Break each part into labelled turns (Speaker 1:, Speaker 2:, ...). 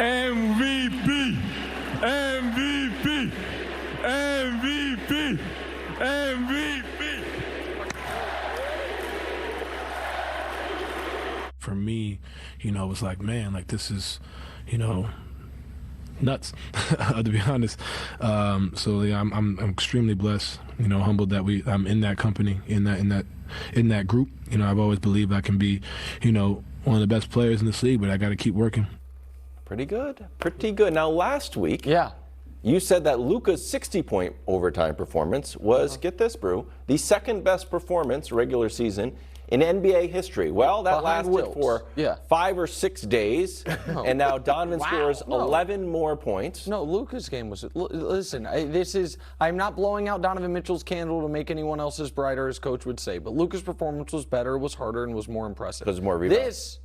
Speaker 1: MVP. MVP. MVP. MVP.
Speaker 2: For me, it was like, man, like this is, nuts, to be honest. So yeah, I'm extremely blessed, humbled that I'm in that company, in that group. I've always believed I can be, one of the best players in this league, but I got to keep working.
Speaker 3: Pretty good. Now, last week, you said that Luka's 60-point overtime performance was, get this, Brew, the second best performance regular season in NBA history. Well, that lasted for 5 or 6 days, and now Donovan scores 11 more points.
Speaker 4: No, Luka's game was. Listen, I'm not blowing out Donovan Mitchell's candle to make anyone else's brighter, as Coach would say, but Luka's performance was better, was harder, and was more impressive.
Speaker 3: Because more rebounds.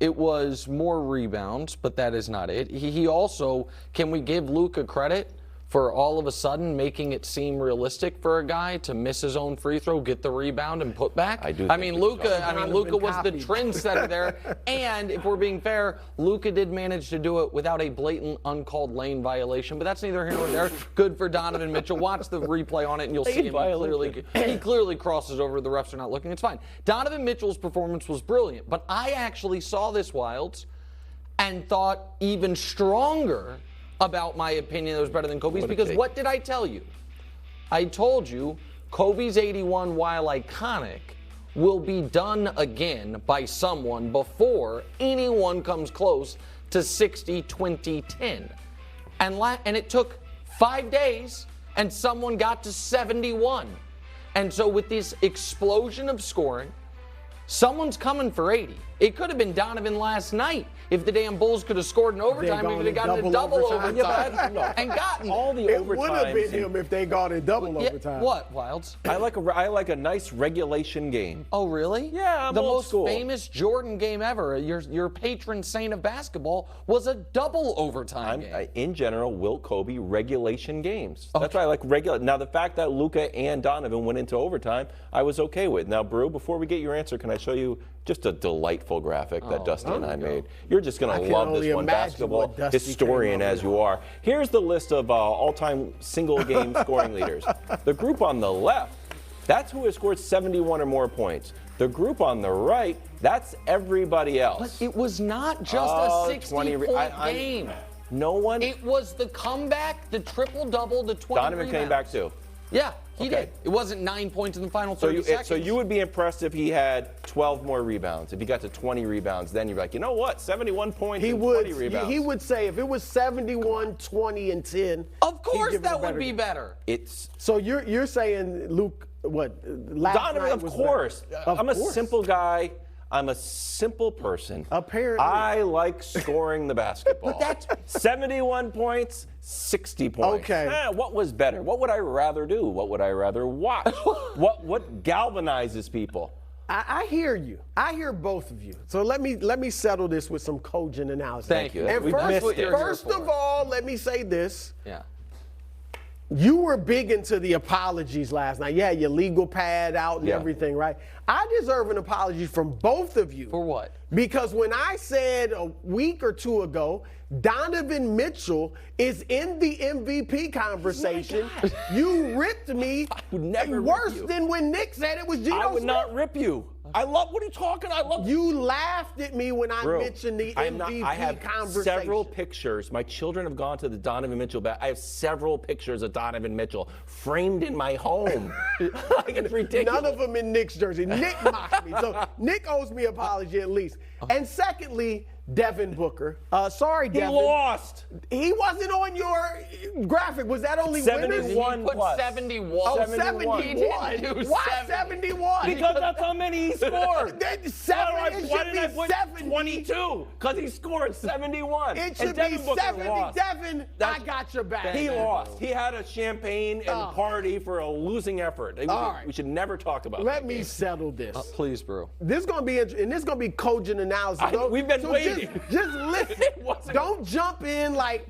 Speaker 4: It was more rebounds, but that is not it. He also, can we give Luka credit for all of a sudden making it seem realistic for a guy to miss his own free throw, get the rebound, and put back?
Speaker 3: Luka
Speaker 4: was the trendsetter there. And if we're being fair, Luka did manage to do it without a blatant uncalled lane violation, but that's neither here nor there. Good for Donovan Mitchell. Watch the replay on it, and you'll see him he clearly crosses over. The refs are not looking. It's fine. Donovan Mitchell's performance was brilliant, but I actually saw this, Wilds, and thought even stronger about my opinion that was better than Kobe's, because what did I tell you? I told you Kobe's 81, while iconic, will be done again by someone before anyone comes close to 60, 20, 10. And it took 5 days, and someone got to 71. And so with this explosion of scoring, someone's coming for 80. It could have been Donovan last night if the damn Bulls could have scored in overtime. We could have gotten a double overtime and gotten
Speaker 3: all the overtime.
Speaker 5: It would have been him if they got a double overtime.
Speaker 4: What, Wilds?
Speaker 3: I like a nice regulation game.
Speaker 4: Oh, really?
Speaker 3: Yeah, I'm
Speaker 4: the
Speaker 3: old
Speaker 4: most
Speaker 3: school.
Speaker 4: famous Jordan game ever. Your patron saint of basketball was a double overtime game.
Speaker 3: In general, Wilt Kobe regulation games. That's why I like regular. Now, the fact that Luka and Donovan went into overtime, I was okay with. Now, Brew, before we get your answer, can I show you just a delightful graphic that Dusty and I made? You're just going to love this one, basketball historian as you are. Here's the list of all-time single-game scoring leaders. The group on the left, that's who has scored 71 or more points. The group on the right, that's everybody else.
Speaker 4: But it was not just a 60-point game.
Speaker 3: No one.
Speaker 4: It was the comeback, the triple-double, the 20
Speaker 3: Donovan came back too.
Speaker 4: Yeah, he did. It wasn't 9 points in the final 30 seconds.
Speaker 3: So you would be impressed if he had 12 more rebounds. If he got to 20 rebounds, then you'd be like, you know what, 71 points and 20 rebounds.
Speaker 5: He would say if it was 71, 20, and 10.
Speaker 4: Of course that would be better.
Speaker 5: So you're saying Luke, last
Speaker 3: Donovan,
Speaker 5: night
Speaker 3: of
Speaker 5: was
Speaker 3: course.
Speaker 5: Better.
Speaker 3: I'm a simple guy. I'm a simple person.
Speaker 5: Apparently.
Speaker 3: I like scoring the basketball. 71 points, 60 points.
Speaker 5: Okay.
Speaker 3: What was better? What would I rather do? What would I rather watch? What galvanizes people?
Speaker 5: I hear you. I hear both of you. So let me settle this with some cogent analysis.
Speaker 4: Thank you.
Speaker 5: And first of all, let me say this.
Speaker 4: Yeah.
Speaker 5: You were big into the apologies last night. You had your legal pad out and everything, right? I deserve an apology from both of you.
Speaker 4: For what?
Speaker 5: Because when I said a week or two ago, Donovan Mitchell is in the MVP conversation, you ripped me worse than when Nick said it was Geno
Speaker 3: I would
Speaker 5: Smith.
Speaker 3: not rip you. What are you talking?
Speaker 5: You laughed at me when I mentioned the MVP
Speaker 3: I have
Speaker 5: conversation.
Speaker 3: several pictures. My children have gone to the Donovan Mitchell I have several pictures of Donovan Mitchell framed in my home. Like, it's ridiculous.
Speaker 5: None of them in Nick's jersey. Nick mocked me. So Nick owes me an apology at least. And secondly, Devin Booker. Sorry, Devin.
Speaker 3: He lost.
Speaker 5: He wasn't on your graphic. Was that only
Speaker 3: 71
Speaker 4: He put
Speaker 3: plus.
Speaker 4: 71.
Speaker 5: Oh,
Speaker 4: 71.
Speaker 5: He
Speaker 4: didn't do
Speaker 5: Why
Speaker 4: 70?
Speaker 5: 71?
Speaker 3: Because that's how many he scored.
Speaker 5: Why did I put
Speaker 3: 70? 22? Because he scored 71.
Speaker 5: It should
Speaker 3: Devin
Speaker 5: be
Speaker 3: Booker
Speaker 5: 70.
Speaker 3: lost.
Speaker 5: Devin, I got your back.
Speaker 3: He lost. He had a champagne and party for a losing effort. We should never talk about that.
Speaker 5: Let me settle this.
Speaker 4: Please, bro.
Speaker 5: This is going to be interesting, and this is going to be cogent analysis.
Speaker 3: We've been waiting.
Speaker 5: Just listen. Don't jump in like.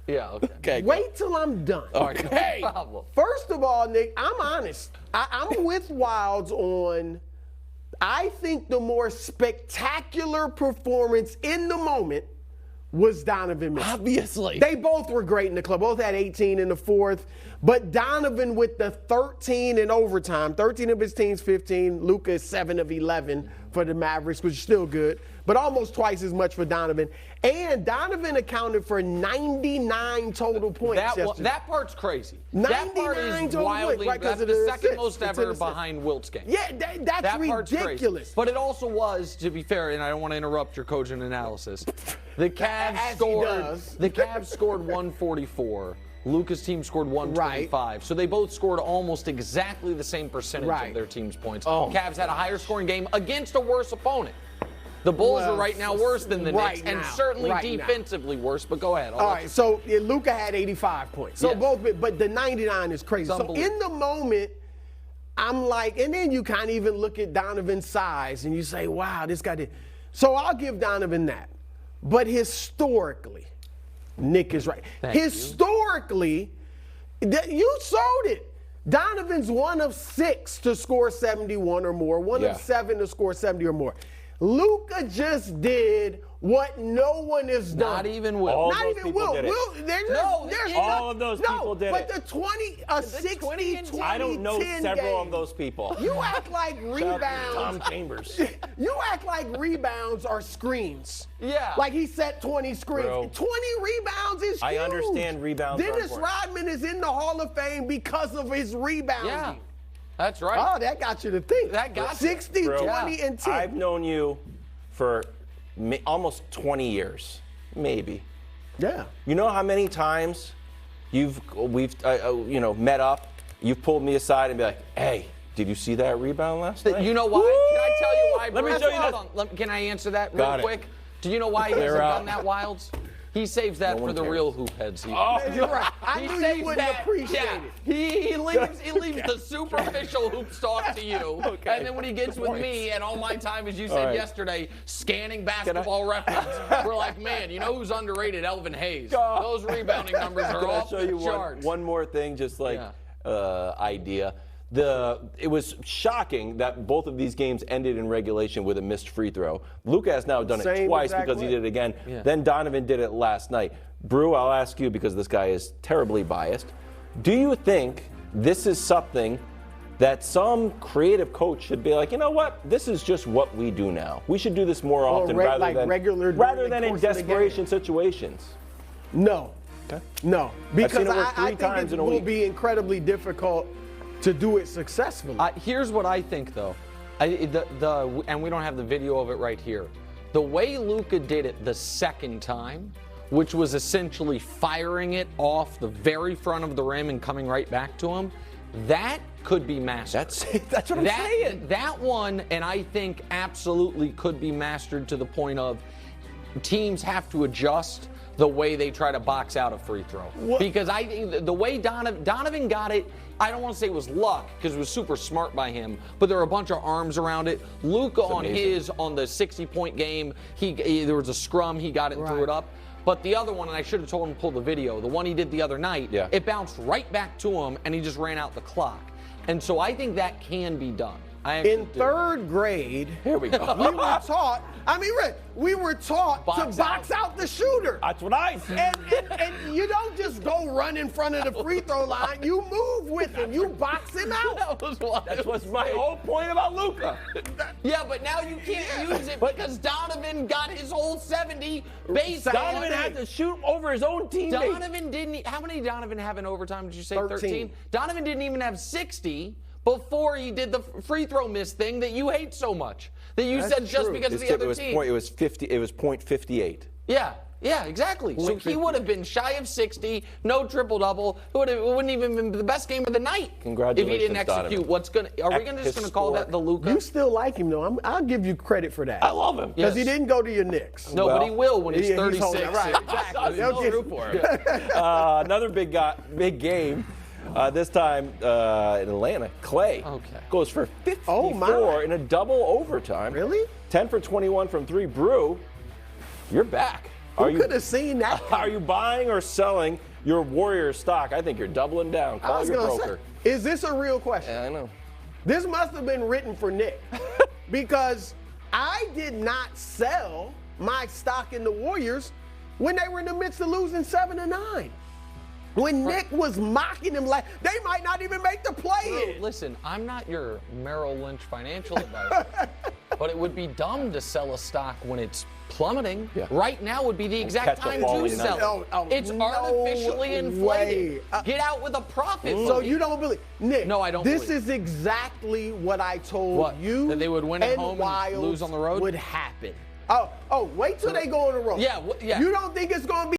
Speaker 4: Yeah, okay.
Speaker 5: Wait till I'm done.
Speaker 4: Okay. No problem.
Speaker 5: First of all, Nick, I'm honest. I'm with Wilds on, I think the more spectacular performance in the moment was Donovan Mitchell.
Speaker 4: Obviously.
Speaker 5: They both were great in the club. Both had 18 in the fourth. But Donovan with the 13 in overtime, 13 of his team's 15. Luka is 7 of 11 for the Mavericks, which is still good, but almost twice as much for Donovan. And Donovan accounted for 99 total points yesterday.
Speaker 4: That part's crazy.
Speaker 5: 99
Speaker 4: that part is
Speaker 5: total
Speaker 4: wildly,
Speaker 5: points, right,
Speaker 4: that's the second most ever behind Wilt's game.
Speaker 5: Yeah, that's
Speaker 4: that
Speaker 5: ridiculous.
Speaker 4: But it also was, to be fair, and I don't want to interrupt your cogent analysis, the Cavs scored 144. Luka's team scored 125. Right. So they both scored almost exactly the same percentage of their team's points. Cavs had a higher scoring game against a worse opponent. The Bulls are right now worse than the Knicks, and certainly defensively worse, but go ahead.
Speaker 5: All right, so Luka had 85 points. So both, but the 99 is crazy. So in the moment, I'm like, and then you kind of even look at Donovan's size, and you say, wow, this guy did. So I'll give Donovan that. But historically, Nick is right. Historically, you sold it. Donovan's 1 of 6 to score 71 or more, 1 of 7 to score 70 or more. Luka just did what no one has done.
Speaker 4: Not even Will.
Speaker 3: All
Speaker 5: Not
Speaker 3: those
Speaker 5: even
Speaker 3: people
Speaker 5: Will.
Speaker 3: did it. All of those people did
Speaker 5: but
Speaker 3: it.
Speaker 5: But the 60-20-10
Speaker 3: I don't know several of those people.
Speaker 5: You act like rebounds.
Speaker 3: Tom Chambers.
Speaker 5: You act like rebounds are screens.
Speaker 4: Yeah.
Speaker 5: Like he set 20 screens.
Speaker 3: Bro,
Speaker 5: 20 rebounds is huge.
Speaker 3: I understand rebounds.
Speaker 5: Dennis Rodman is in the Hall of Fame because of his rebounding.
Speaker 4: Yeah. That's right.
Speaker 5: Oh, that got you to think.
Speaker 4: That got
Speaker 5: 60,
Speaker 4: you.
Speaker 5: 20, and 10.
Speaker 3: I've known you for almost 20 years, maybe.
Speaker 5: Yeah.
Speaker 3: You know how many times we've met up, you've pulled me aside and be like, hey, did you see that rebound last night?
Speaker 4: You know why? Can I tell you why?
Speaker 3: Let me show you this.
Speaker 4: Can I answer that real quick? Do you know why he hasn't done that, Wilds? He saves that for the real hoop heads.
Speaker 5: Oh, you're right. I knew you wouldn't appreciate it.
Speaker 4: He leaves the superficial hoop talk to you. Okay. And then when he gets with me and all my time, as you said yesterday, scanning basketball reference, we're like, man, you know who's underrated? Elvin Hayes. Those rebounding numbers are off the charts.
Speaker 3: One more thing, just like idea. It was shocking that both of these games ended in regulation with a missed free throw. Luka has now done it twice because he did it again. Yeah. Then Donovan did it last night. Brew, I'll ask you because this guy is terribly biased. Do you think this is something that some creative coach should be like, you know what, this is just what we do now. We should do this more often rather than in desperation situations?
Speaker 5: No.
Speaker 3: Okay.
Speaker 5: No. Because I think
Speaker 3: it
Speaker 5: will be incredibly difficult to do it successfully.
Speaker 4: Here's what I think, though, and we don't have the video of it right here. The way Luka did it the second time, which was essentially firing it off the very front of the rim and coming right back to him, that could be mastered.
Speaker 3: That's what I'm saying.
Speaker 4: That one, and I think absolutely could be mastered to the point of teams have to adjust the way they try to box out a free throw. What? Because I think the way Donovan got it, I don't want to say it was luck because it was super smart by him, but there were a bunch of arms around it. Luka on the 60-point game, there was a scrum, he got it and threw it up. But the other one, and I should have told him to pull the video, the one he did the other night, it bounced right back to him and he just ran out the clock. And so I think that can be done.
Speaker 5: In third grade,
Speaker 3: here we go.
Speaker 5: we were taught, we were taught to box out the shooter.
Speaker 3: That's what I said.
Speaker 5: And you don't just go run in front of the free throw line. You move with him. You box him out.
Speaker 3: That was my whole point about Luka.
Speaker 4: Yeah, but now you can't use it because Donovan got his whole 70 base.
Speaker 3: Donovan had to shoot over his own teammate.
Speaker 4: Donovan didn't. How many Donovan have in overtime? Did you say 13? Donovan didn't even have 60 before he did the free throw miss thing that you hate so much. That you said just because of the other team.
Speaker 3: It was .58.
Speaker 4: Yeah, exactly. So he would have been shy of 60, no triple-double. It wouldn't even been the best game of the night.
Speaker 3: Congratulations,
Speaker 4: if he didn't execute.
Speaker 3: Donovan.
Speaker 4: Are we just going to call that the Luka?
Speaker 5: You still like him, though. I'll give you credit for that.
Speaker 3: I love him.
Speaker 5: Because he didn't go to your Knicks.
Speaker 4: No, but he will when he's 36.
Speaker 5: Right, exactly.
Speaker 3: They'll root for him. Another big game. This time in Atlanta, Clay goes for 54 in a double overtime.
Speaker 5: Really?
Speaker 3: 10 for 21 from 3. Brew, you're back.
Speaker 5: Who could have seen that?
Speaker 3: Are you buying or selling your Warriors stock? I think you're doubling down. Call your broker.
Speaker 5: Is this a real question?
Speaker 3: Yeah, I know.
Speaker 5: This must have been written for Nick because I did not sell my stock in the Warriors when they were in the midst of losing 7-9. When Nick was mocking them like they might not even make the play in.
Speaker 4: Listen, I'm not your Merrill Lynch financial advisor, but it would be dumb to sell a stock when it's plummeting.
Speaker 3: Yeah.
Speaker 4: Right now would be the exact time to sell it. It's artificially inflated. Get out with a profit.
Speaker 5: So you don't believe Nick?
Speaker 4: No, I don't.
Speaker 5: This is exactly what I told you.
Speaker 4: That they would win at home and lose on the road
Speaker 5: would happen. Oh, wait till they go on the road.
Speaker 4: Yeah, yeah.
Speaker 5: You don't think it's going to be